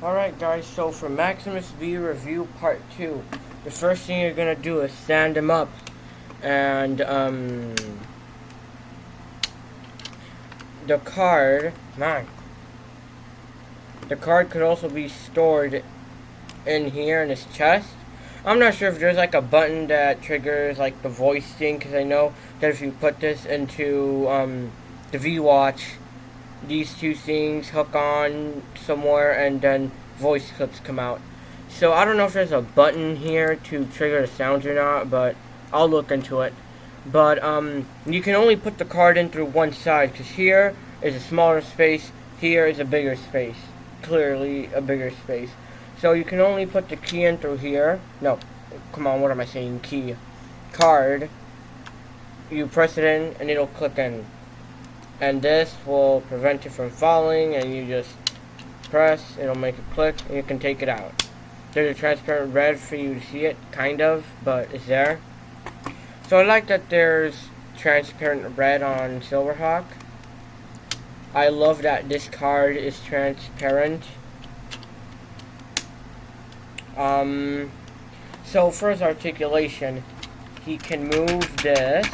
Alright guys, so for Maximus V review part 2, the first thing you're gonna do is stand him up. And the card could also be stored in here in his chest. I'm not sure if there's like a button that triggers like the voice thing, because I know that if you put this into the V-Watch, these two things hook on somewhere and then voice clips come out. So I don't know if there's a button here to trigger the sounds or not, but I'll look into it. But you can only put the card in through one side, because here is a smaller space, here is a bigger space. Clearly a bigger space. So you can only put the key in through here. No, come on, what am I saying? Key. Card. You press it in and it'll click in. And this will prevent it from falling, and you just press, it'll make it click, and you can take it out. There's a transparent red for you to see it, kind of, but it's there. So I like that there's transparent red on Silverhawk. I love that this card is transparent. So for his articulation, he can move this.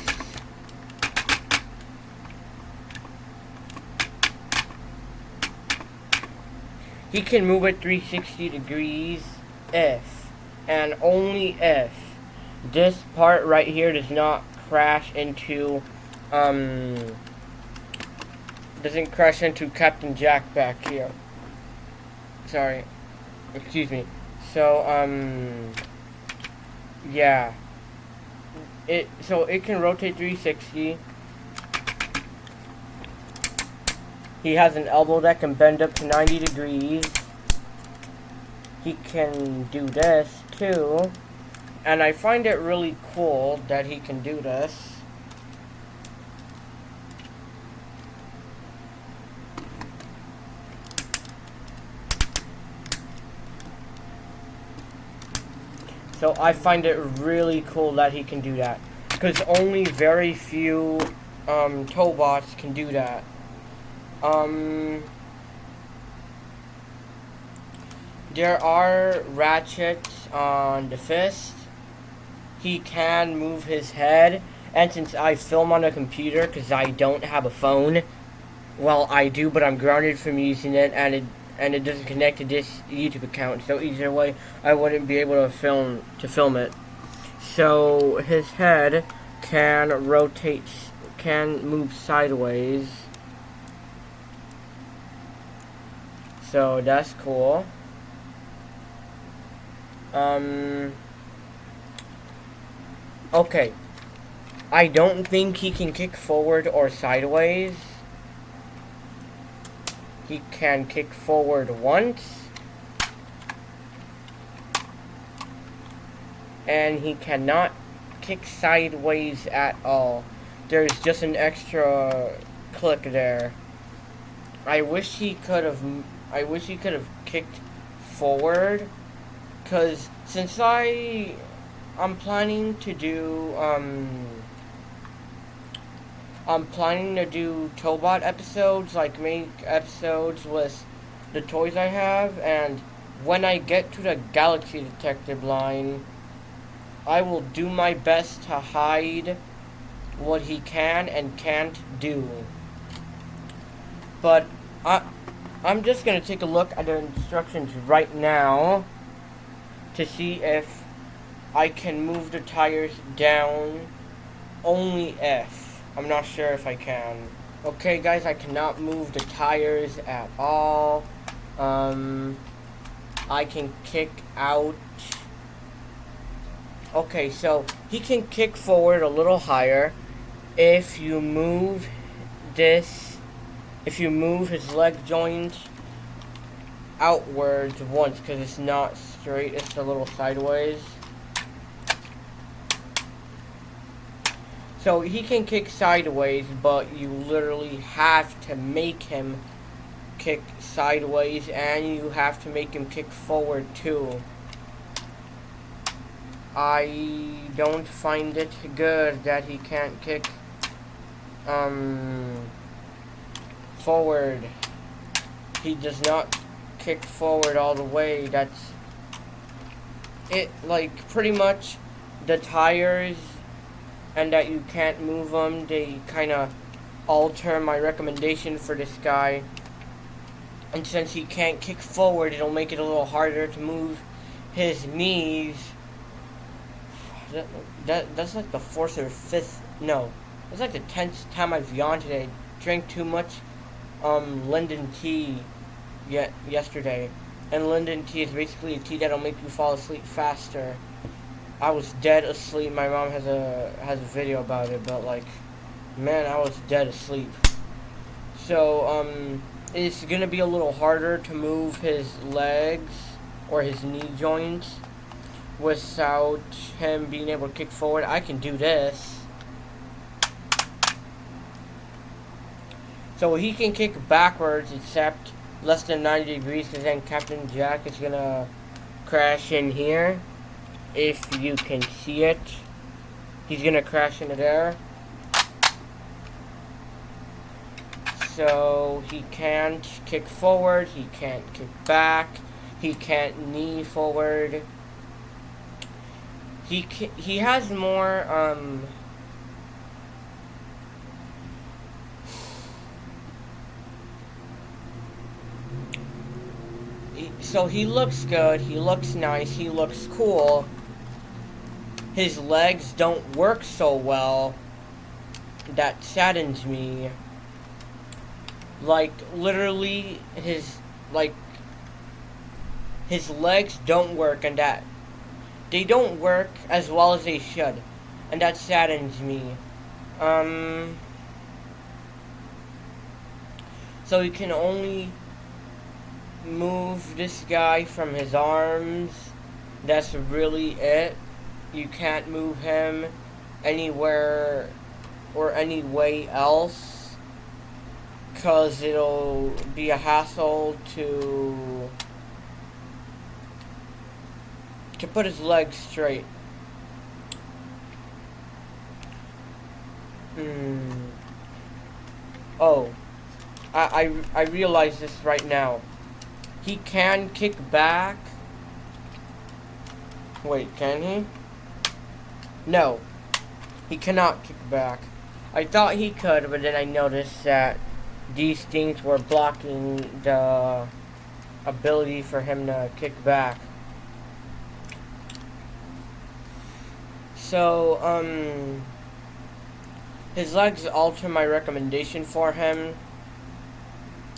He can move it 360 degrees if, and only if, this part right here does not crash into, doesn't crash into Captain Jack back here. Sorry. Excuse me. So, yeah. So it can rotate 360. He has an elbow that can bend up to 90 degrees. He can do this too. And I find it really cool that he can do this. So I find it really cool that he can do that, because only very few Tobots can do that. There are ratchets on the fist. He can move his head, and since I film on a computer because I don't have a phone, well, I do, but I'm grounded from using it, and it doesn't connect to this YouTube account, so either way I wouldn't be able to film it. So his head can rotate, can move sideways. So that's cool. Okay. I don't think he can kick forward or sideways. He can kick forward once. And he cannot kick sideways at all. There's just an extra click there. I wish he could have kicked forward, because since I'm planning to do Tobot episodes, like make episodes with the toys I have, and when I get to the Galaxy Detective line, I will do my best to hide what he can and can't do. But I'm just going to take a look at the instructions right now to see if I can move the tires down. Only if. I'm not sure if I can. Okay guys, I cannot move the tires at all. I can kick out. Okay, so he can kick forward a little higher if you move this. If you move his leg joint outwards once, because it's not straight, it's a little sideways. So he can kick sideways, but you literally have to make him kick sideways, and you have to make him kick forward too. I don't find it good that he can't kick forward. He does not kick forward all the way. That's it. Like, pretty much the tires and that you can't move them, they kind of alter my recommendation for this guy. And since he can't kick forward, it'll make it a little harder to move his knees. That's like the fourth or fifth, no, that's like the 10th time I've yawned today. Drank too much Linden tea yesterday. And Linden tea is basically a tea that'll make you fall asleep faster. I was dead asleep. My mom has a video about it, but like, man, I was dead asleep. So it's gonna be a little harder to move his legs or his knee joints without him being able to kick forward. I can do this. So he can kick backwards except less than 90 degrees, because then Captain Jack is gonna crash in here. If you can see it, he's gonna crash into there. So he can't kick forward, he can't kick back, he can't knee forward. He has more so he looks good, he looks nice, he looks cool. His legs don't work so well. That saddens me. Like, literally, his legs don't work, and that they don't work as well as they should, and that saddens me. So you can only move this guy from his arms. That's really it. You can't move him anywhere or any way else, because it'll be a hassle to put his legs straight. Oh, I realize this right now. He can kick back. Wait, can he? No, he cannot kick back. I thought he could, but then I noticed that these things were blocking the ability for him to kick back. So, his legs alter my recommendation for him.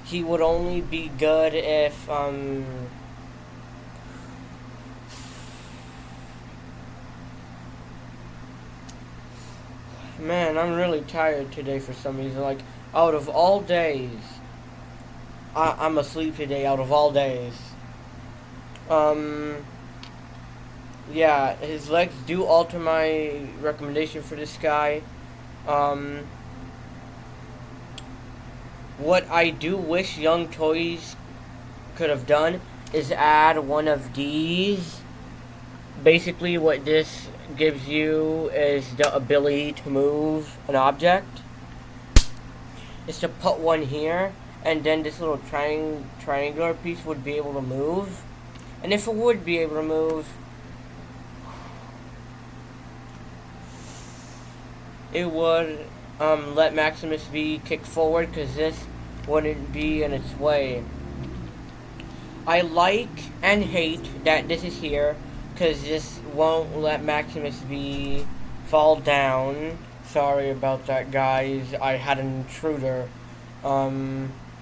He would only be good if, man, I'm really tired today for some reason. Like, out of all days, I'm asleep today, out of all days. Yeah, his legs do alter my recommendation for this guy. What I do wish Youngtoys could have done is add one of these. Basically, what this gives you is the ability to move an object. Is to put one here, and then this little triangular piece would be able to move. And if it would be able to move, it would let Maximus V kick forward, because this wouldn't be in its way. I like and hate that this is here, because this won't let Maximus V fall down. Sorry about that, guys. I had an intruder.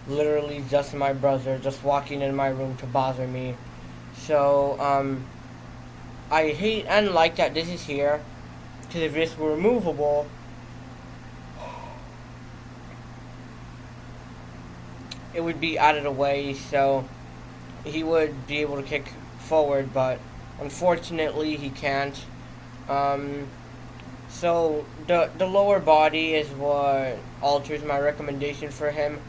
Literally just my brother just walking in my room to bother me. So, I hate and like that this is here, because if this were removable, it would be out of the way, so he would be able to kick forward, but unfortunately he can't. So the lower body is what alters my recommendation for him.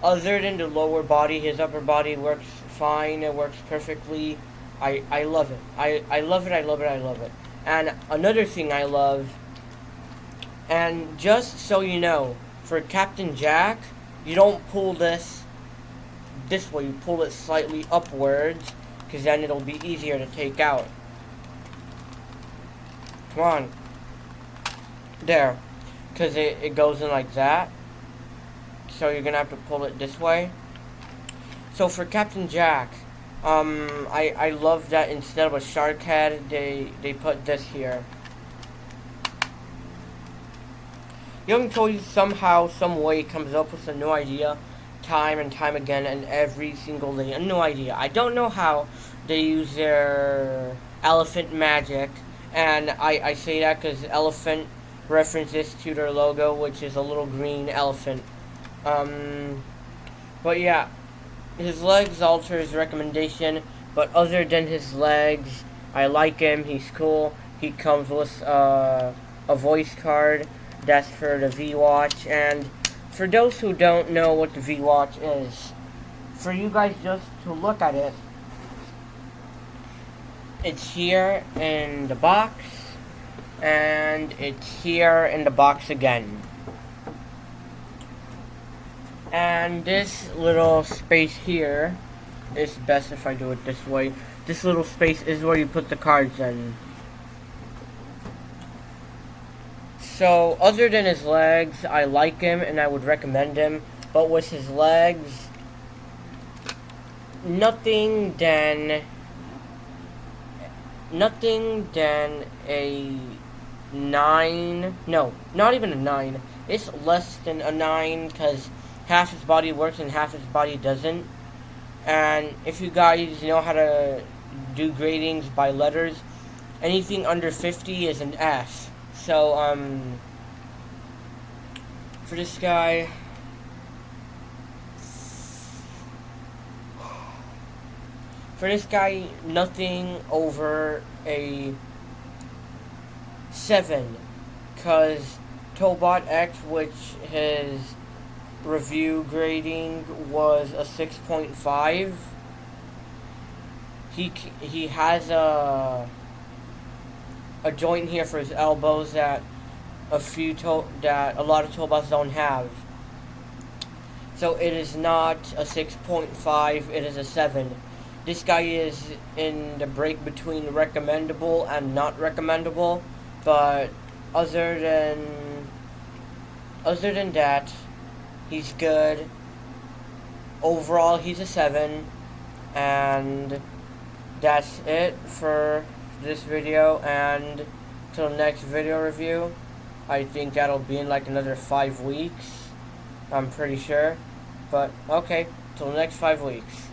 Other than the lower body, his upper body works fine. It works perfectly. I love it. I love it, I love it, I love it. And another thing I love, and just so you know, for Captain Jack, you don't pull this this way. You pull it slightly upwards, because then it'll be easier to take out. Come on. There. Because it goes in like that. So you're going to have to pull it this way. So for Captain Jack, I love that instead of a shark head, they put this here. Youngtoys somehow, some way comes up with a new idea time and time again, and every single day a new idea. I don't know how they use their elephant magic, and I say that because elephant references to their logo, which is a little green elephant. But yeah, his legs alter his recommendation, but other than his legs, I like him. He's cool. He comes with a voice card. That's for the V-Watch. And for those who don't know what the V-Watch is, for you guys just to look at it, it's here in the box, and it's here in the box again. And this little space here is best if I do it this way. This little space is where you put the cards in. So, other than his legs, I like him and I would recommend him. But with his legs, nothing than a 9. No, not even a 9. It's less than a 9 because half his body works and half his body doesn't. And if you guys know how to do gradings by letters, anything under 50 is an F. So, for this guy, nothing over a 7, because Tobot X, which his review grading was a 6.5, he has a joint here for his elbows that a lot of Tobots don't have. So it is not a 6.5, it is a 7. This guy is in the break between recommendable and not recommendable, but other than that, he's good. Overall, he's a 7, and that's it for this video, and till next video review. I think that'll be in like another 5 weeks, I'm pretty sure, but okay, till the next 5 weeks.